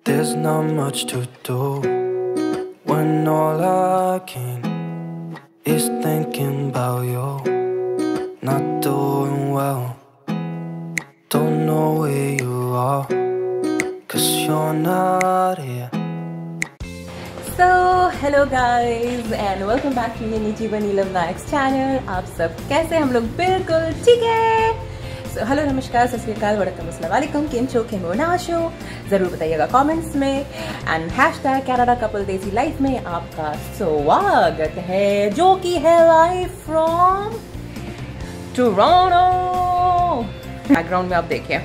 There's not much to do when all I can is thinking about you. Not doing well, don't know where you are, 'cause you're not here. So hello guys and welcome back to नीची नीलम Nayaks channel. आप सब कैसे? हम लोग बिल्कुल ठीक है। So hello नमस्कार सत श्री अकाल वड़कम अस्सलाम वालेकुम, केम छो केम नाशो ज़रूर बताइएगा कमेंट्स में। And hashtag Canada couple desi life में आपका स्वागत है, जो कि है लाइव फ्रॉम टोरंटो। बैकग्राउंड में आप देखिए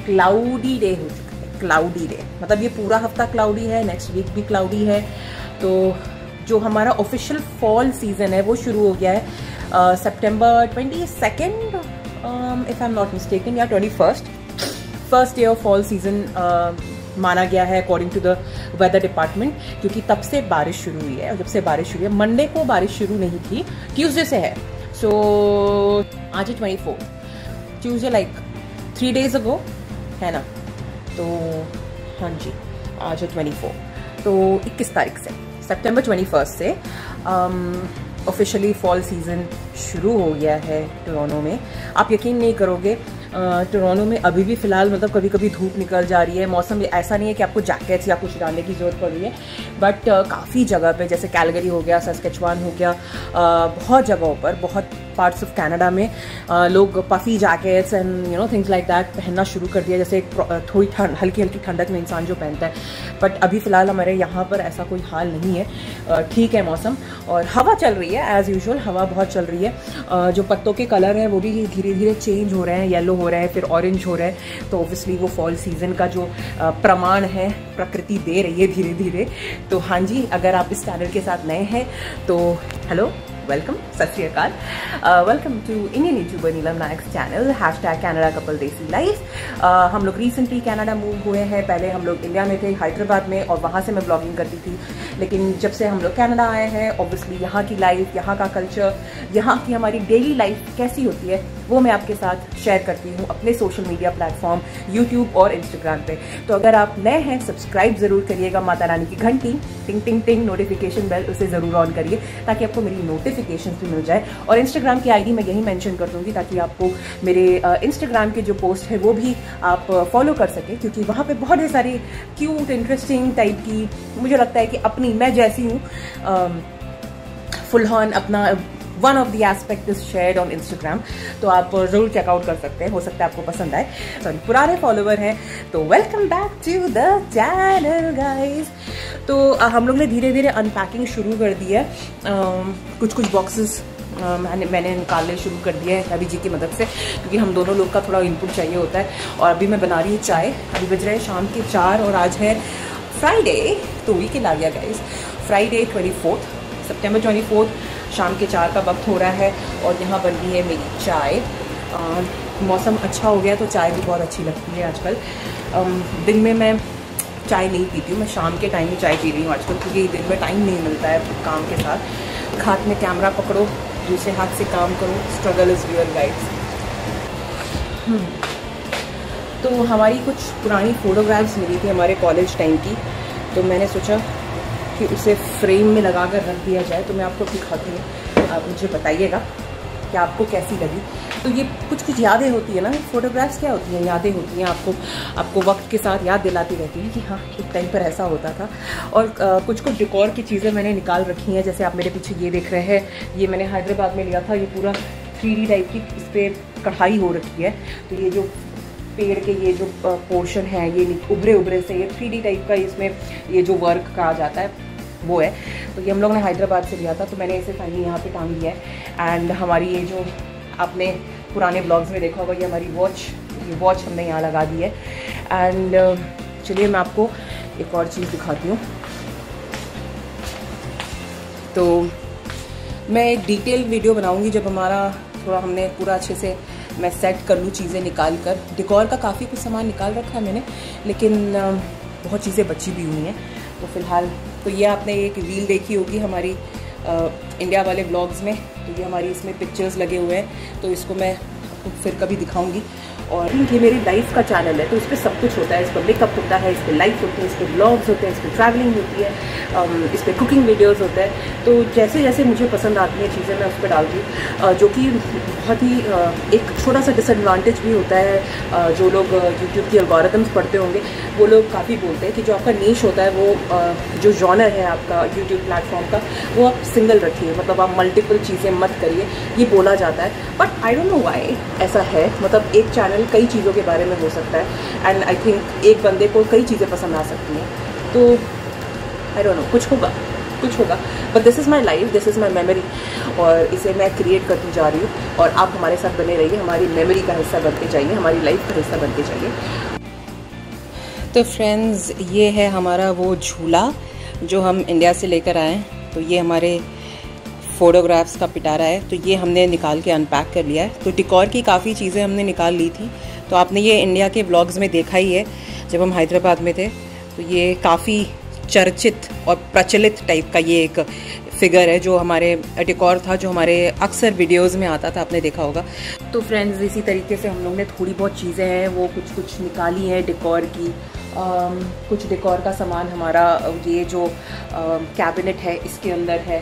क्लाउडी डे हो चुका है, क्लाउडी डे मतलब ये पूरा हफ्ता क्लाउडी है, नेक्स्ट वीक भी क्लाउडी है। तो जो हमारा ऑफिशियल फॉल सीजन है वो शुरू हो गया है सितंबर 22 if I am not mistaken या 21 first day of fall season माना गया है according to the weather department, क्योंकि तब से बारिश शुरू हुई है। और जब से बारिश शुरू है, मंडे को बारिश शुरू नहीं थी, ट्यूसडे से है। सो आज है 24, ट्यूसडे लाइक 3 days अगो है ना। तो हाँ जी, आज है 24, तो 21 तारीख से सितंबर 21 से ऑफिशियली फॉल सीज़न शुरू हो गया है टोरंटो में। आप यकीन नहीं करोगे, टोरंटो में अभी भी फ़िलहाल मतलब कभी कभी धूप निकल जा रही है। मौसम ऐसा नहीं है कि आपको जैकेट्स या कुछ डालने की ज़रूरत पड़ रही है, बट काफ़ी जगह पे जैसे कैलगरी हो गया, सस्केचुआन हो गया, बहुत जगहों पर, बहुत पार्ट्स ऑफ कनाडा में लोग puffy jackets and things like that पहनना शुरू कर दिया। जैसे थोड़ी हल्की हल्की ठंडक में इंसान जो पहनता है, बट अभी फ़िलहाल हमारे यहाँ पर ऐसा कोई हाल नहीं है। ठीक है मौसम, और हवा चल रही है एज़ यूजुअल, हवा बहुत चल रही है। जो पत्तों के कलर हैं वो भी धीरे धीरे चेंज हो रहे हैं, येलो हो रहे हैं, फिर ऑरेंज हो रहे हैं। तो ऑब्वियसली वो फॉल सीज़न का जो प्रमाण है प्रकृति दे रही है धीरे धीरे। तो हाँ जी, अगर आप इस चैनल के साथ नए हैं तो हेलो, वेलकम, सत श्री अकाल, welcome to Indian YouTuber Neelam Nayaks channel, hashtag Canada couple desi life. हम लोग रिसेंटली कनाडा मूव हुए हैं। पहले हम लोग इंडिया में थे, हैदराबाद में, और वहाँ से मैं ब्लॉगिंग करती थी। लेकिन जब से हम लोग कनाडा आए हैं, ऑब्वियसली यहाँ की लाइफ, यहाँ का कल्चर, यहाँ की हमारी डेली लाइफ कैसी होती है वो मैं आपके साथ शेयर करती हूँ अपने सोशल मीडिया प्लेटफॉर्म यूट्यूब और इंस्टाग्राम पे। तो अगर आप नए हैं सब्सक्राइब ज़रूर करिएगा, माता रानी की घंटी टिंग टिंग टिंग नोटिफिकेशन बेल उसे ज़रूर ऑन करिए ताकि आपको मेरी नोटिफिकेशन भी मिल जाए। और इंस्टाग्राम की आईडी मैं यही मेंशन कर दूंगी ताकि आपको मेरे इंस्टाग्राम के जो पोस्ट है वो भी आप फॉलो कर सकें, क्योंकि वहाँ पे बहुत ही सारी क्यूट इंटरेस्टिंग टाइप की, मुझे लगता है कि अपनी मैं जैसी हूँ फुलहॉन अपना one of the aspect is shared on Instagram. तो आप ज़रूर चेकआउट कर सकते हैं, हो सकता है आपको पसंद आए। सॉरी, पुराने फॉलोवर हैं तो welcome back to the channel guys. तो हम लोग ने धीरे धीरे अनपैकिंग शुरू कर दी है। कुछ कुछ बॉक्सेस मैंने निकालने शुरू कर दिया है अभी जी की मदद से, क्योंकि हम दोनों लोग का थोड़ा इनपुट चाहिए होता है। और अभी मैं बना रही हूँ चाय, अभी बज रहे हैं शाम के 4 और आज है फ्राइडे, तो वीकेंड आ गया गाइस। फ्राइडे 24 सितंबर 24 शाम के 4 का वक्त हो रहा है और यहाँ बन रही है मेरी चाय। मौसम अच्छा हो गया तो चाय भी बहुत अच्छी लगती है आजकल। दिन में मैं चाय नहीं पीती हूँ, मैं शाम के टाइम में चाय पी रही हूँ आजकल, क्योंकि दिन में टाइम नहीं मिलता है काम के साथ। एक हाथ में कैमरा पकड़ो, दूसरे हाथ से काम करो, स्ट्रगल इज़ रियल गाइस। तो हमारी कुछ पुरानी फ़ोटोग्राफ्स मिली थी हमारे कॉलेज टाइम की, तो मैंने सोचा कि उसे फ्रेम में लगा कर रख दिया जाए। तो मैं आपको दिखाती हूँ, आप मुझे बताइएगा कि आपको कैसी लगी। तो ये कुछ कुछ यादें होती है ना, फोटोग्राफ्स क्या होती हैं, यादें होती हैं, आपको वक्त के साथ याद दिलाती रहती है कि हाँ एक टाइम पर ऐसा होता था। और कुछ कुछ डेकोर की चीज़ें मैंने निकाल रखी हैं, जैसे आप मेरे पीछे ये देख रहे हैं, ये मैंने हैदराबाद में लिया था। ये पूरा 3D टाइप की इस पर कढ़ाई हो रखी है। तो ये जो पेड़ के ये जो पोर्शन है, ये उभरे उभरे से ये 3D टाइप का, इसमें ये जो वर्क कहा जाता है वो है। तो ये हम लोग ने हैदराबाद से लिया था, तो मैंने इसे फाइनली यहाँ पे टांग दिया है। एंड हमारी ये जो आपने पुराने ब्लॉग्स में देखा होगा, ये हमारी वॉच हमने यहाँ लगा दी है। एंड चलिए मैं आपको एक और चीज़ दिखाती हूँ। तो मैं एक डिटेल वीडियो बनाऊँगी जब हमारा थोड़ा हमने पूरा अच्छे से मैं सेट कर लूँ चीज़ें निकाल कर। डेकोर का काफ़ी कुछ सामान निकाल रखा है मैंने, लेकिन बहुत चीज़ें बची भी हुई हैं। तो फ़िलहाल तो ये आपने एक रील देखी होगी हमारी इंडिया वाले ब्लॉग्स में, तो ये हमारी इसमें पिक्चर्स लगे हुए हैं, तो इसको मैं आपको फिर कभी दिखाऊंगी। और ये मेरी लाइफ का चैनल है, तो इस पर सब कुछ होता है। इस पर मेकअप होता है, इस पर लाइफ होती है, इस पर ब्लॉग्स होते हैं, इस पर ट्रैवलिंग होती है, इस पर कुकिंग वीडियोज़ होते हैं। तो जैसे जैसे मुझे पसंद आती हैं चीज़ें मैं उस पर डालती हूँ, जो कि बहुत ही एक छोटा सा डिसएडवांटेज भी होता है। जो लोग यूट्यूब की एल्गोरिथम्स पढ़ते होंगे वो लोग काफ़ी बोलते हैं कि जो आपका नीश होता है, वो जो जॉनर है आपका यूट्यूब प्लेटफॉर्म का, वो आप सिंगल रखिए, मतलब आप मल्टीपल चीज़ें मत करिए, ये बोला जाता है। But I don't know why ऐसा है, मतलब एक चैनल कई चीज़ों के बारे में हो सकता है, एंड आई थिंक एक बंदे को कई चीज़ें पसंद आ सकती हैं। तो आई डोंट नो, कुछ होगा, but this is my life, this is my memory, और इसे मैं क्रिएट करती जा रही हूँ। और आप हमारे साथ बने रहिए, हमारी मेमोरी का हिस्सा बनते जाइए, हमारी लाइफ का हिस्सा बनते जाइए। तो फ्रेंड्स, ये है हमारा वो झूला जो हम इंडिया से लेकर आए हैं। तो ये हमारे फ़ोटोग्राफ्स का पिटारा है, तो ये हमने निकाल के अनपैक कर लिया है। तो डिकॉर की काफ़ी चीज़ें हमने निकाल ली थी, तो आपने ये इंडिया के ब्लॉग्स में देखा ही है जब हम हैदराबाद में थे। तो ये काफ़ी चर्चित और प्रचलित टाइप का ये एक फिगर है जो हमारे डेकोर था, जो हमारे अक्सर वीडियोस में आता था, आपने देखा होगा। तो फ्रेंड्स, इसी तरीके से हम लोग ने थोड़ी बहुत चीज़ें हैं वो कुछ निकाली हैं डेकोर की। कुछ डेकोर का सामान हमारा ये जो कैबिनेट है इसके अंदर है,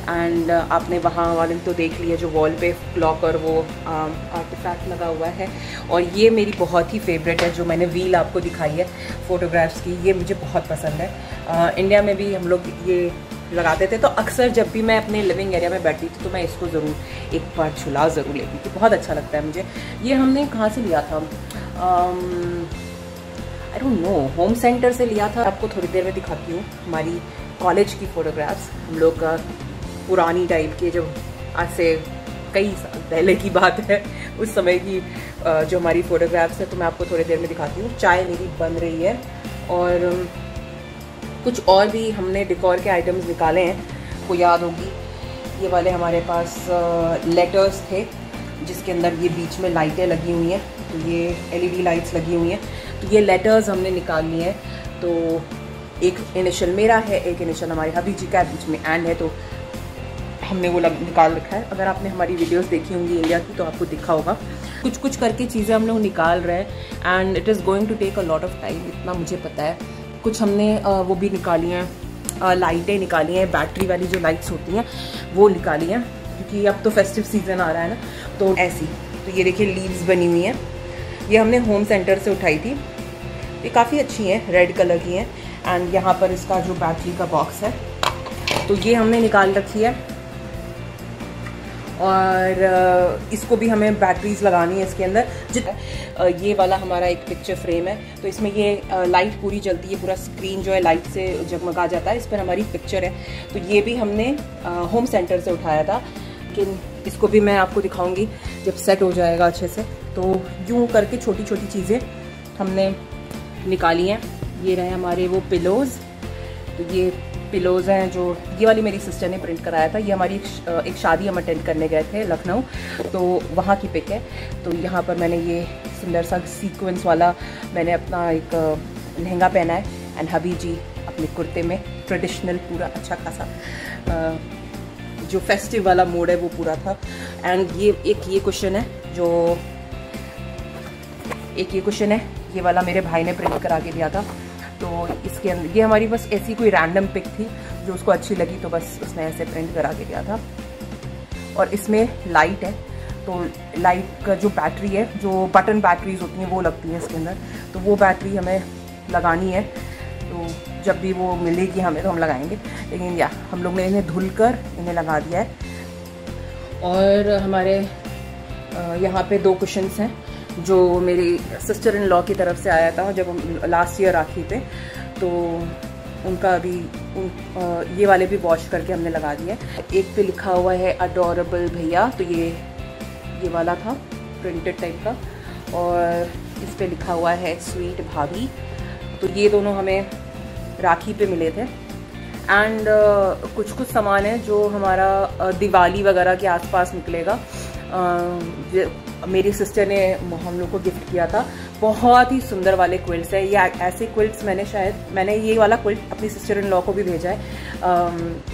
एंड आपने वहाँ वाले तो देख लिया जो वॉल पे क्लॉक और वो आर्टिफैक्ट लगा हुआ है। और ये मेरी बहुत ही फेवरेट है, जो मैंने व्हील आपको दिखाई है फ़ोटोग्राफ्स की, ये मुझे बहुत पसंद है। इंडिया में भी हम लोग ये लगाते थे, तो अक्सर जब भी मैं अपने लिविंग एरिया में बैठती थी तो मैं इसको ज़रूर एक बार छुला ज़रूर लेती थी, बहुत अच्छा लगता है मुझे। ये हमने कहाँ से लिया था, I don't know, home centre से लिया था। आपको थोड़ी देर में दिखाती हूँ हमारी कॉलेज की फ़ोटोग्राफ्स, हम लोग का पुरानी टाइप के, जो आज से कई साल पहले की बात है, उस समय की जो हमारी फ़ोटोग्राफ्स है। तो मैं आपको थोड़ी देर में दिखाती हूँ। चाय मेरी बन रही है, और कुछ और भी हमने डेकोर के आइटम्स निकाले हैं, आपको याद होगी ये वाले हमारे पास लेटर्स थे जिसके अंदर ये बीच में लाइटें लगी हुई हैं, तो ये LED लाइट्स लगी हुई हैं। तो ये लेटर्स हमने निकाल लिए हैं। तो एक इनिशियल मेरा है, एक इनिशियल हमारे हबी जी का, बीच में एंड है, तो हमने वो निकाल रखा है। अगर आपने हमारी वीडियोस देखी होंगी इंडिया की तो आपको दिखा होगा। कुछ करके चीज़ें हम लोग निकाल रहे हैं, and it is going to take a lot of time, इतना मुझे पता है। कुछ हमने वो भी निकाली हैं, लाइटें निकाली हैं, बैटरी वाली जो लाइट्स होती हैं वो निकाली हैं, क्योंकि अब तो फेस्टिव सीज़न आ रहा है ना, तो ऐसी। तो ये देखिए लीव्स बनी हुई हैं, ये हमने होम सेंटर से उठाई थी, ये काफ़ी अच्छी हैं, रेड कलर की हैं। एंड यहाँ पर इसका जो बैटरी का बॉक्स है तो ये हमने निकाल रखी है, और इसको भी हमें बैटरीज लगानी है इसके अंदर। ये वाला हमारा एक पिक्चर फ्रेम है, तो इसमें ये लाइट पूरी जलती है, पूरा स्क्रीन जो है लाइट से जगमगा जाता है, इस पर हमारी पिक्चर है। तो ये भी हमने होम सेंटर से उठाया था, लेकिन इसको भी मैं आपको दिखाऊंगी जब सेट हो जाएगा अच्छे से। तो यूँ करके छोटी छोटी चीज़ें हमने निकाली हैं। ये रहे हमारे वो पिलोज़, तो ये पिलोज़ हैं जो ये वाली मेरी सिस्टर ने प्रिंट कराया था। ये हमारी एक शादी हम अटेंड करने गए थे लखनऊ, तो वहाँ की पिक है। तो यहाँ पर मैंने ये सुंदर सा सीक्वेंस वाला मैंने अपना एक लहंगा पहना है, एंड हबी जी अपने कुर्ते में ट्रेडिशनल पूरा अच्छा खासा जो फेस्टिव वाला मोड है वो पूरा था। एंड ये क्वेश्चन है जो ये क्वेश्चन है, ये वाला मेरे भाई ने प्रिंट करा के दिया था। तो इसके अंदर ये हमारी बस ऐसी कोई रैंडम पिक थी जो उसको अच्छी लगी, तो बस उसने ऐसे प्रिंट करा के दिया था। और इसमें लाइट है, तो लाइट का जो बैटरी है, जो बटन बैटरीज होती हैं वो लगती हैं इसके अंदर, तो वो बैटरी हमें लगानी है। तो जब भी वो मिलेगी हमें तो हम लगाएंगे, लेकिन या हम लोग ने इन्हें धुल कर इन्हें लगा दिया है। और हमारे यहाँ पे 2 कुशन्स हैं जो मेरी सिस्टर इन लॉ की तरफ से आया था जब हम लास्ट ईयर राखी पे, तो उनका अभी ये वाले भी वॉश करके हमने लगा दिया। एक पे लिखा हुआ है अडोरेबल भैया, तो ये वाला था प्रिंटेड टाइप का, और इस पे लिखा हुआ है स्वीट भाभी। तो ये दोनों हमें राखी पे मिले थे। एंड कुछ सामान है जो हमारा दिवाली वगैरह के आसपास निकलेगा। मेरी सिस्टर ने हम लोग को गिफ्ट किया था, बहुत ही सुंदर वाले क्विल्ट्स है। ये ऐसे क्विल्ट्स मैंने ये वाला क्विल्ट अपनी सिस्टर इन लॉ को भी भेजा है।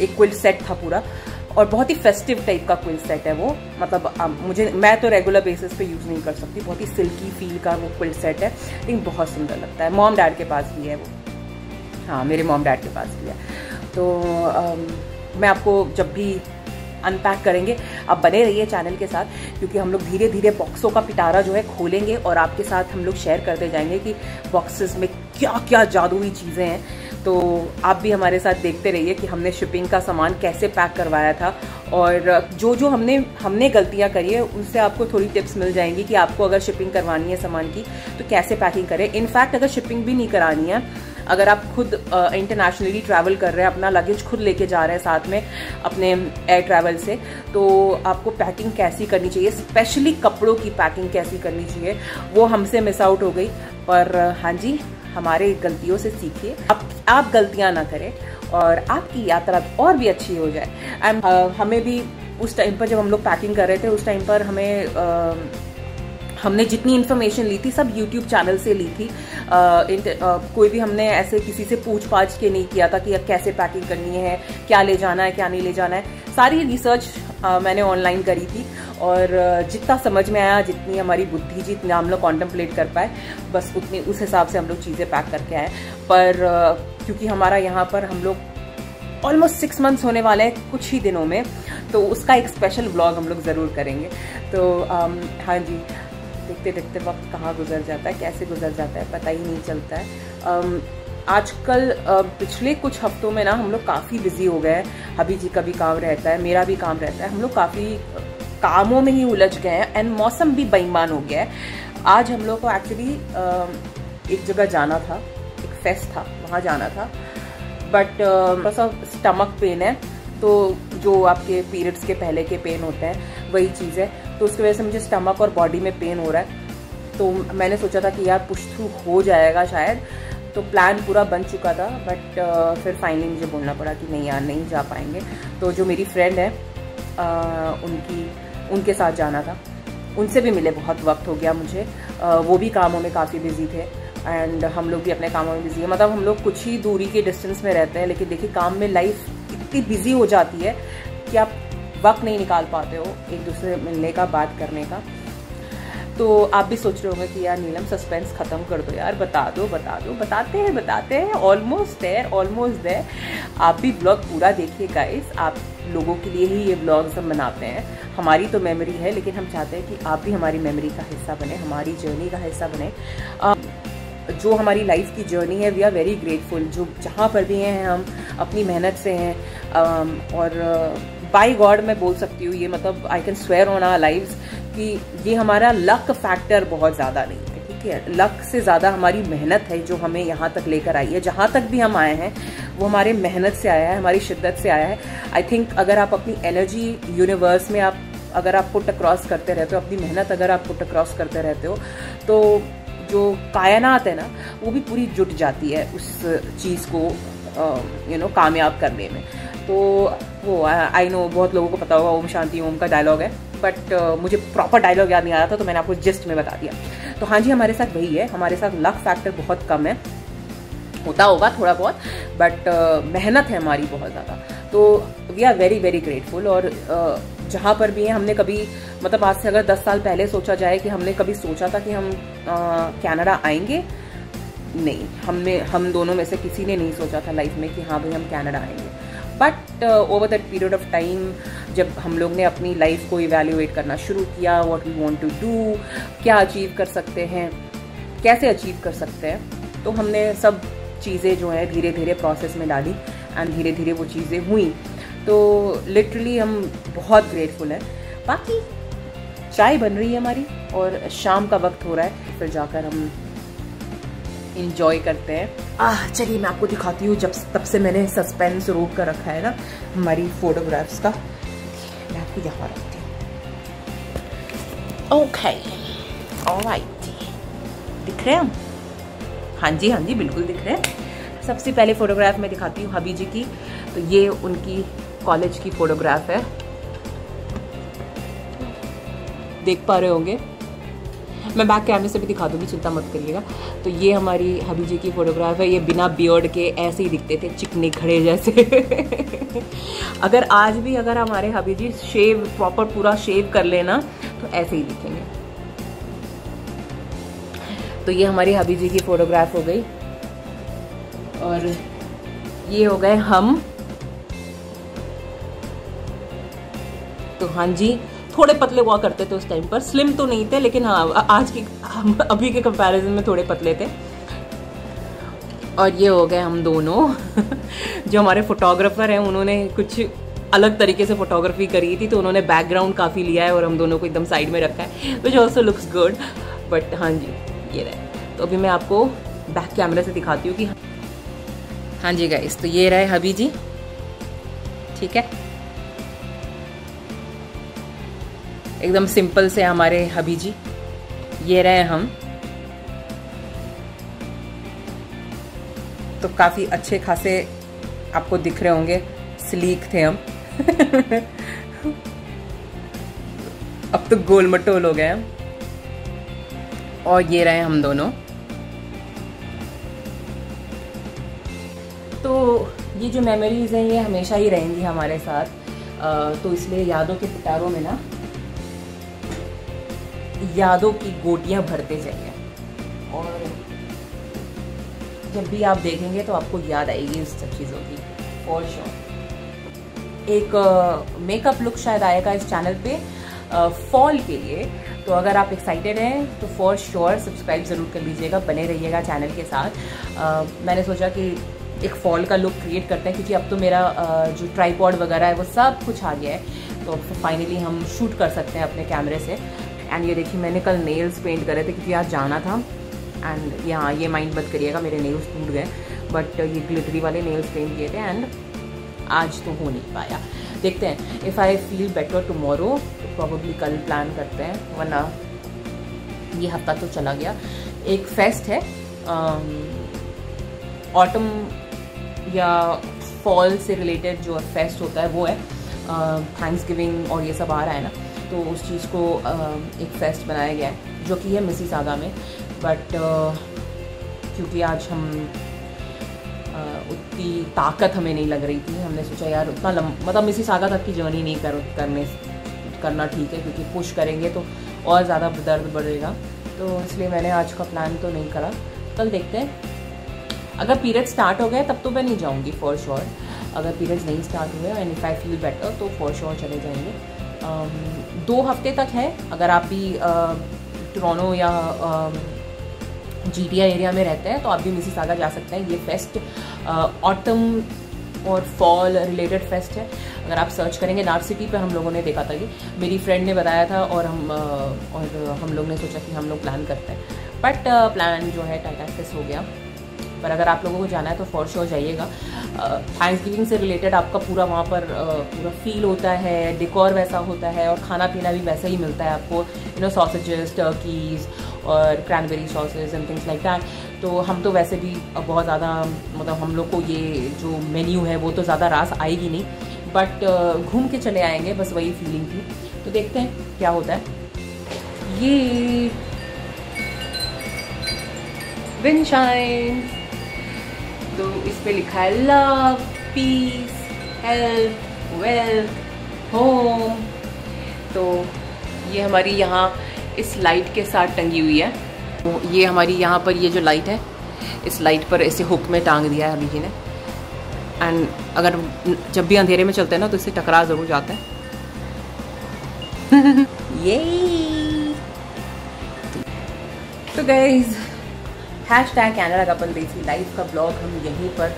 एक क्विल्ट सेट था पूरा, और बहुत ही फेस्टिव टाइप का क्विल सेट है वो, मतलब मैं तो रेगुलर बेसिस पे यूज़ नहीं कर सकती, बहुत ही सिल्की फील का वो क्विल सेट है, लेकिन बहुत सुंदर लगता है। मॉम डैड के पास भी है वो, हाँ मेरे मॉम डैड के पास भी है। तो मैं आपको जब भी अनपैक करेंगे आप बने रहिए चैनल के साथ, क्योंकि हम लोग धीरे धीरे बॉक्सों का पिटारा जो है खोलेंगे और आपके साथ हम लोग शेयर करते जाएंगे कि बॉक्सेस में क्या क्या जादुई चीज़ें हैं। तो आप भी हमारे साथ देखते रहिए कि हमने शिपिंग का सामान कैसे पैक करवाया था, और जो जो हमने गलतियां करी है उनसे आपको थोड़ी टिप्स मिल जाएंगी कि आपको अगर शिपिंग करवानी है सामान की तो कैसे पैकिंग करें। इनफैक्ट अगर शिपिंग भी नहीं करानी है, अगर आप खुद इंटरनेशनली ट्रैवल कर रहे हैं, अपना लगेज खुद लेके जा रहे हैं साथ में अपने एयर ट्रैवल से, तो आपको पैकिंग कैसी करनी चाहिए, स्पेशली कपड़ों की पैकिंग कैसी करनी चाहिए, वो हमसे मिस आउट हो गई। पर हाँ जी, हमारे गलतियों से सीखिए, आप गलतियां ना करें और आपकी यात्रा और भी अच्छी हो जाए। हमें भी उस टाइम पर जब हम लोग पैकिंग कर रहे थे, उस टाइम पर हमने जितनी इन्फॉर्मेशन ली थी सब YouTube चैनल से ली थी। कोई भी हमने ऐसे किसी से पूछ पाछ के नहीं किया था कि कैसे पैकिंग करनी है, क्या ले जाना है, क्या नहीं ले जाना है। सारी रिसर्च मैंने ऑनलाइन करी थी, और जितना समझ में आया, जितनी हमारी बुद्धि, जितना हम लोग कॉन्टम्पलेट कर पाए, बस उतनी उस हिसाब से हम लोग चीज़ें पैक करके आए। पर क्योंकि हमारा यहाँ पर हम लोग ऑलमोस्ट 6 मंथ्स होने वाले हैं कुछ ही दिनों में, तो उसका एक स्पेशल व्लॉग हम लोग ज़रूर करेंगे। तो हाँ जी, देखते देखते वक्त कहाँ गुजर जाता है, कैसे गुजर जाता है पता ही नहीं चलता है। आजकल पिछले कुछ हफ्तों में ना हम लोग काफ़ी बिजी हो गए हैं। अभी जी का भी काम रहता है, मेरा भी काम रहता है, हम लोग काफ़ी कामों में ही उलझ गए हैं, एंड मौसम भी बेईमान हो गया है। आज हम लोग को एक्चुअली एक जगह जाना था, एक फेस्ट था, वहाँ जाना था, बट थोड़ा सा स्टमक पेन है, तो जो आपके पीरियड्स के पहले के पेन होते हैं वही चीज़ है, तो उसकी वजह से मुझे स्टमक और बॉडी में पेन हो रहा है। तो मैंने सोचा था कि यार पुश थ्रू हो जाएगा शायद, तो प्लान पूरा बन चुका था, बट फिर फाइनली मुझे बोलना पड़ा कि नहीं यार नहीं जा पाएंगे। तो जो मेरी फ्रेंड है उनके साथ जाना था, उनसे भी मिले बहुत वक्त हो गया मुझे, वो भी कामों में काफ़ी बिजी थे, एंड हम लोग भी अपने कामों में बिजी है। मतलब हम लोग कुछ ही दूरी के डिस्टेंस में रहते हैं, लेकिन देखिए काम में लाइफ इतनी बिजी हो जाती है कि आप वक्त नहीं निकाल पाते हो एक दूसरे से मिलने का, बात करने का। तो आप भी सोच रहे होंगे कि यार नीलम सस्पेंस खत्म कर दो यार, बता दो। बताते हैं ऑलमोस्ट देयर। आप भी ब्लॉग पूरा देखिए गाइस, आप लोगों के लिए ही ये ब्लॉग्स हम बनाते हैं। हमारी तो मेमोरी है, लेकिन हम चाहते हैं कि आप भी हमारी मेमोरी का हिस्सा बने, हमारी जर्नी का हिस्सा बने। जो हमारी लाइफ की जर्नी है, वी आर वेरी ग्रेटफुल। जो जहाँ पर भी हैं हम अपनी मेहनत से हैं, और बाय गॉड मैं बोल सकती हूँ ये, मतलब I can swear on our lives कि ये हमारा लक फैक्टर बहुत ज़्यादा नहीं है, ठीक है। लक से ज़्यादा हमारी मेहनत है जो हमें यहाँ तक लेकर आई है। जहाँ तक भी हम आए हैं वो हमारे मेहनत से आया है, हमारी शिद्दत से आया है। आई थिंक अगर आप अपनी एनर्जी यूनिवर्स में अगर आप पुट अक्रॉस करते रहते हो, अपनी मेहनत अगर आप पुट अक्रॉस करते रहते हो, तो जो कायनात है ना वो भी पूरी जुट जाती है उस चीज़ को कामयाब करने में। तो वो आई नो बहुत लोगों को पता होगा ओम शांति ओम का डायलॉग है, बट मुझे प्रॉपर डायलॉग याद नहीं आ रहा था, तो मैंने आपको जिस्ट में बता दिया। तो हाँ जी, हमारे साथ वही है, हमारे साथ लक फैक्टर बहुत कम है, होता होगा थोड़ा बहुत, बट मेहनत है हमारी बहुत ज़्यादा। तो we are very very grateful. और जहाँ पर भी हैं, हमने कभी, मतलब आज से अगर 10 साल पहले सोचा जाए कि हमने कभी सोचा था कि हम कनाडा आएंगे, नहीं, हम दोनों में से किसी ने नहीं सोचा था लाइफ में कि हाँ भाई हम कनाडा आएंगे। But over that period of time, जब हम लोग ने अपनी लाइफ को इवैल्यूएट करना शुरू किया, what we want to do, क्या अचीव कर सकते हैं, कैसे अचीव कर सकते हैं, तो हमने सब चीज़ें जो है धीरे धीरे प्रोसेस में डाली, एंड धीरे धीरे वो चीज़ें हुई। तो लिटरली हम बहुत ग्रेटफुल हैं। बाकी चाय बन रही है हमारी और शाम का वक्त हो रहा है, फिर जाकर हम इंजॉय करते हैं। चलिए मैं आपको दिखाती हूँ, तब से मैंने सस्पेंस रोक कर रखा है ना हमारी फोटोग्राफ्स का। मैं आपको यहाँ रखती हूँ। ओके, ऑलराइट, दिख रहे हैं हम? हाँ जी बिल्कुल दिख रहे हैं। सबसे पहले फोटोग्राफ मैं दिखाती हूँ हबी जी की। तो ये उनकी कॉलेज की फोटोग्राफ है, देख पा रहे होंगे। मैं बैक कैमरे से भी दिखा दूँगी, चिंता मत करिएगा। तो ये हमारी हबी जी की फ़ोटोग्राफ है। ये बिना बियर्ड के ऐसे ही दिखते थे, चिकने खड़े जैसे। अगर आज भी अगर हमारे हबी जी शेव प्रॉपर पूरा शेव कर लेना तो ऐसे ही दिखेंगे। तो ये हमारी हबी जी की फ़ोटोग्राफ हो गई और ये हो गए हम। तो हाँ जी, थोड़े पतले हुआ करते थे उस टाइम पर, स्लिम तो नहीं थे लेकिन हाँ आज की अभी के कंपैरिजन में थोड़े पतले थे। और ये हो गए हम दोनों। जो हमारे फोटोग्राफर हैं उन्होंने कुछ अलग तरीके से फोटोग्राफी करी थी, तो उन्होंने बैकग्राउंड काफ़ी लिया है और हम दोनों को एकदम साइड में रखा है, which also looks good. But हाँ जी, ये रहे। तो अभी मैं आपको बैक कैमरे से दिखाती हूँ कि हाँ जी गाइस, तो ये रहे हबी जी, ठीक है, एकदम सिंपल से हमारे हबी जी। ये रहे हम, तो काफ़ी अच्छे खासे आपको दिख रहे होंगे, स्लीक थे हम। अब तो गोल मटोल हो गए हम। और ये रहे हम दोनों। तो ये जो मेमोरीज हैं ये हमेशा ही रहेंगी हमारे साथ। तो इसलिए यादों के पिटारों में ना यादों की गोटियां भरते जाइए, और जब भी आप देखेंगे तो आपको याद आएगी उस सब चीज़ों की, फॉर श्योर। एक मेकअप लुक शायद आएगा इस चैनल पे फॉल के लिए, तो अगर आप एक्साइटेड हैं तो फॉर श्योर सब्सक्राइब ज़रूर कर लीजिएगा, बने रहिएगा चैनल के साथ। मैंने सोचा कि एक फॉल का लुक क्रिएट करते हैं, क्योंकि अब तो मेरा जो ट्राइपॉड वगैरह है वो सब कुछ आ गया है, तो फाइनली हम शूट कर सकते हैं अपने कैमरे से। एंड ये देखिए, मैंने कल नेल्स पेंट करे थे क्योंकि आज जाना था। एंड यहाँ ये माइंड मत करिएगा मेरे नेल्स टूट गए, बट ये ग्लिटरी वाले नेल्स पेंट किए थे एंड आज तो हो नहीं पाया। देखते हैं, if I feel better tomorrow तो प्रॉबेबली कल प्लान करते हैं, वरना ये हफ्ता तो चला गया। एक फेस्ट है, ऑटम या फॉल से रिलेटेड जो फेस्ट होता है वो है, थैंक्सगिविंग और ये सब आ रहा है ना, तो उस चीज़ को एक फेस्ट बनाया गया है जो कि है मिसिसागा में। बट क्योंकि आज हम उतनी ताकत हमें नहीं लग रही थी, हमने सोचा यार उतना मतलब मिसिसागा तक की जर्नी नहीं करना ठीक है, क्योंकि पुश करेंगे तो और ज़्यादा दर्द बढ़ेगा, तो इसलिए मैंने आज का प्लान तो नहीं करा। कल देखते हैं, अगर पीरियड स्टार्ट हो गए तब तो मैं नहीं जाऊँगी फॉर श्योर। अगर पीरियड्स नहीं स्टार्ट हुए and if I feel better तो फॉर श्योर चले जाएंगे। 2 हफ्ते तक है, अगर आप भी टोरंटो या GTA एरिया में रहते हैं तो आप भी मिसिसागा जा सकते हैं। ये फेस्ट ऑटम और फॉल रिलेटेड फेस्ट है। अगर आप सर्च करेंगे नार्थ सिटी पे, हम लोगों ने देखा था, कि मेरी फ्रेंड ने बताया था और हम लोग ने सोचा कि हम लोग प्लान करते हैं, बट प्लान जो है टाइटाफिस हो गया। पर अगर आप लोगों को जाना है तो फॉर श्योर जाइएगा। थैंक्सगिविंग से रिलेटेड आपका पूरा वहाँ पर पूरा फील होता है, डेकोर वैसा होता है और खाना पीना भी वैसा ही मिलता है आपको, सॉसेजेस, टर्कीज़ और cranberry sausage and things like that. तो हम तो वैसे भी बहुत ज़्यादा, मतलब हम लोग को ये जो मेन्यू है वो तो ज़्यादा रास आएगी नहीं, बट घूम के चले आएंगे, बस वही फीलिंग थी। तो देखते हैं क्या होता है। ये विंडशाइन, तो इस पे लिखा है love, peace, health, wealth, home. तो ये हमारी यहाँ इस लाइट के साथ टंगी हुई है। तो ये हमारी यहाँ पर ये जो लाइट है, इस लाइट पर ऐसे हुक में टांग दिया है अभी जी ने। एंड अगर जब भी अंधेरे में चलते हैं ना तो इससे टकरा ज़रूर जाता है। ये तो guys, #Canada couple desi life का ब्लॉग हम यहीं पर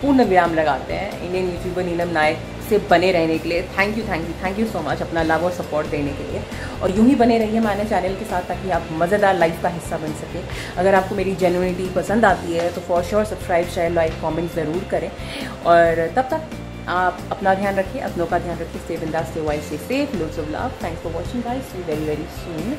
पूर्ण विराम लगाते हैं। इंडियन यूट्यूबर नीलम नायक से बने रहने के लिए थैंक यू सो मच, अपना लव और सपोर्ट देने के लिए। और यूं ही बने रहिए हमारे चैनल के साथ, ताकि आप मज़ेदार लाइफ का हिस्सा बन सके। अगर आपको मेरी जेन्युइनिटी पसंद आती है तो for sure subscribe, share, like, comment ज़रूर करें। और तब तक आप अपना ध्यान रखिए, अपनों का ध्यान रखिए। स्टे बिंदास, stay wild, stay safe, lots of love. Thanks for watching guys, see very very soon.